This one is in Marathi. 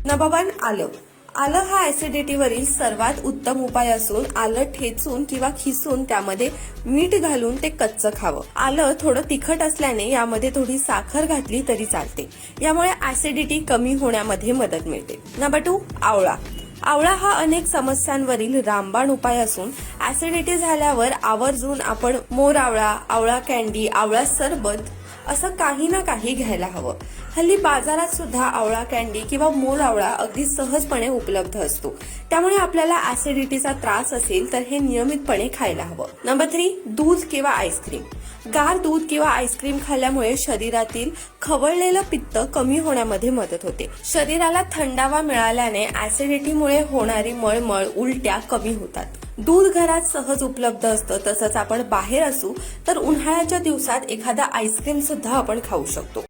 नंबर 1 आलं. आलं हा ऍसिडिटीवरील सर्वात उत्तम उपाय असून आलं ठेचून किंवा खिसून त्यामध्ये मीठ घालून ते कच्चं खावं. आलं थोडं तिखट असल्याने यामध्ये थोडी साखर घातली तरी चालते. यामुळे ऍसिडिटी कमी होण्यामध्ये मदत मिळते. नंबर 2 आवळा. आवळा हा अनेक समस्यांवरील रामबाण उपाय असून ऍसिडिटी झाल्यावर आवर्जून आपण मोर आवळा, आवळा कॅन्डी, आवळा सरबत असं काही ना काही घ्यायला हवं. हल्ली बाजारात सुद्धा आवळा कॅन्डी किंवा मोर आवळा अगदी सहजपणे उपलब्ध असतो. त्यामुळे आपल्याला ऍसिडिटीचा त्रास असेल तर हे नियमितपणे खायला हवं. नंबर 3 दूध किंवा आईस्क्रीम. गार दूध किंवा आईस्क्रीम खाल्ल्यामुळे शरीरातील खवळलेलं पित्त कमी होण्यामध्ये मदत होते. शरीराला थंडावा मिळाल्याने ऍसिडिटीमुळे होणारी मळमळ, उलट्या कमी होतात. दूध घरात सहज उपलब्ध असतं. तसंच आपण बाहेर असू तर उन्हाळ्याच्या दिवसात एखादा आईस्क्रीम सुद्धा आपण खाऊ शकतो.